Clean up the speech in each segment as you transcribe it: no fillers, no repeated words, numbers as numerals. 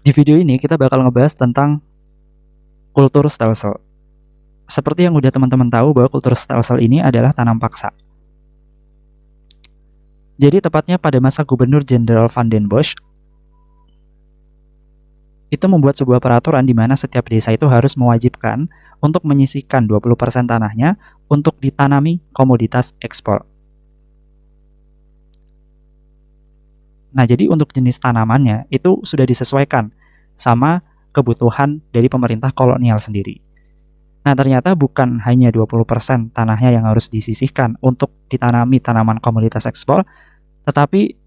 Di video ini kita bakal ngebahas tentang kultur stelsel. Seperti yang udah teman-teman tahu bahwa kultur stelsel ini adalah tanam paksa. Jadi tepatnya pada masa Gubernur Jenderal Van den Bosch, itu membuat sebuah peraturan di mana setiap desa itu harus mewajibkan untuk menyisihkan 20% tanahnya untuk ditanami komoditas ekspor. Nah, jadi untuk jenis tanamannya itu sudah disesuaikan sama kebutuhan dari pemerintah kolonial sendiri. Nah, ternyata bukan hanya 20% tanahnya yang harus disisihkan untuk ditanami tanaman komoditas ekspor, tetapi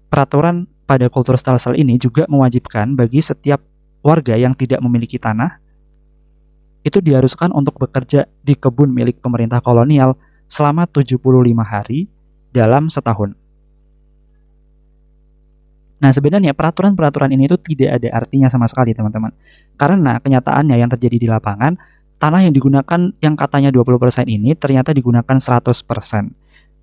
peraturan pada kultur stelsel ini juga mewajibkan bagi setiap warga yang tidak memiliki tanah itu diharuskan untuk bekerja di kebun milik pemerintah kolonial selama 75 hari dalam setahun. Nah, sebenarnya peraturan-peraturan ini itu tidak ada artinya sama sekali, teman-teman. Karena kenyataannya yang terjadi di lapangan, tanah yang digunakan yang katanya 20% ini ternyata digunakan 100%.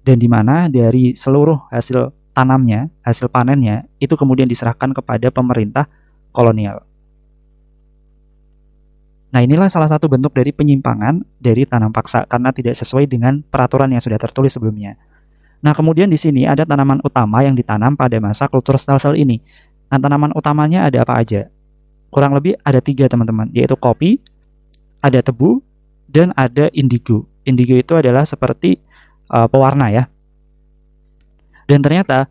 Dan di mana dari seluruh hasil tanamnya, hasil panennya, itu kemudian diserahkan kepada pemerintah kolonial. Nah, inilah salah satu bentuk dari penyimpangan dari tanam paksa karena tidak sesuai dengan peraturan yang sudah tertulis sebelumnya. Nah, kemudian di sini ada tanaman utama yang ditanam pada masa kultur stelsel ini. Nah, tanaman utamanya ada apa aja? Kurang lebih ada 3, teman-teman, yaitu kopi, ada tebu, dan ada indigo. Indigo itu adalah seperti pewarna ya. Dan ternyata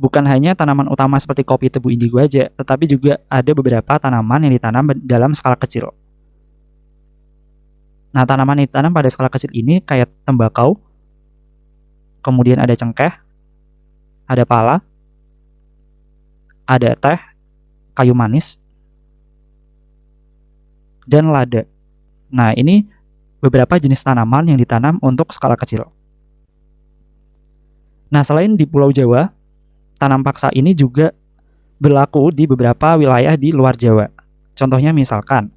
bukan hanya tanaman utama seperti kopi, tebu, indigo aja, tetapi juga ada beberapa tanaman yang ditanam dalam skala kecil. Nah, tanaman yang ditanam pada skala kecil ini kayak tembakau, kemudian ada cengkeh, ada pala, ada teh, kayu manis, dan lada. Nah, ini beberapa jenis tanaman yang ditanam untuk skala kecil. Nah, selain di Pulau Jawa, tanam paksa ini juga berlaku di beberapa wilayah di luar Jawa. Contohnya misalkan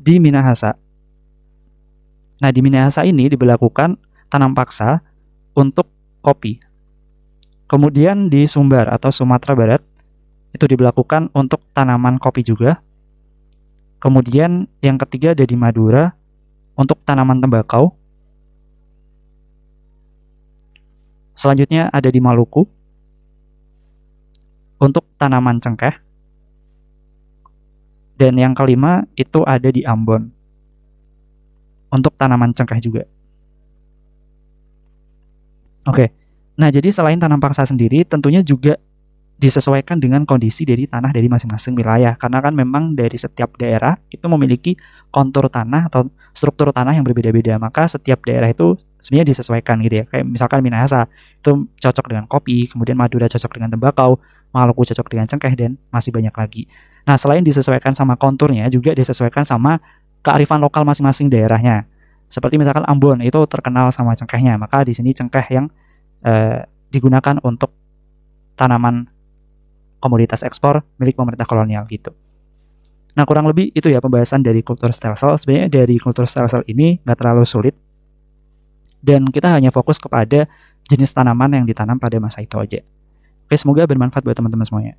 di Minahasa. Nah, di Minahasa ini diberlakukan tanam paksa untuk kopi. Kemudian di Sumbar atau Sumatera Barat itu diberlakukan untuk tanaman kopi juga. Kemudian yang ketiga ada di Madura untuk tanaman tembakau. Selanjutnya ada di Maluku untuk tanaman cengkeh. Dan yang kelima itu ada di Ambon untuk tanaman cengkeh juga. Oke, nah jadi selain tanam paksa sendiri tentunya juga disesuaikan dengan kondisi dari tanah dari masing-masing wilayah. Karena kan memang dari setiap daerah itu memiliki kontur tanah atau struktur tanah yang berbeda-beda. Maka setiap daerah itu sebenarnya disesuaikan gitu ya. Kayak misalkan Minahasa itu cocok dengan kopi, kemudian Madura cocok dengan tembakau, Maluku cocok dengan cengkeh, dan masih banyak lagi. Nah, selain disesuaikan sama konturnya, juga disesuaikan sama kearifan lokal masing-masing daerahnya. Seperti misalkan Ambon itu terkenal sama cengkehnya, maka di sini cengkeh yang digunakan untuk tanaman komoditas ekspor milik pemerintah kolonial gitu. Nah, kurang lebih itu ya pembahasan dari kultur stelsel. Sebenarnya dari kultur stelsel ini nggak terlalu sulit, dan kita hanya fokus kepada jenis tanaman yang ditanam pada masa itu aja. Oke, semoga bermanfaat buat teman-teman semuanya.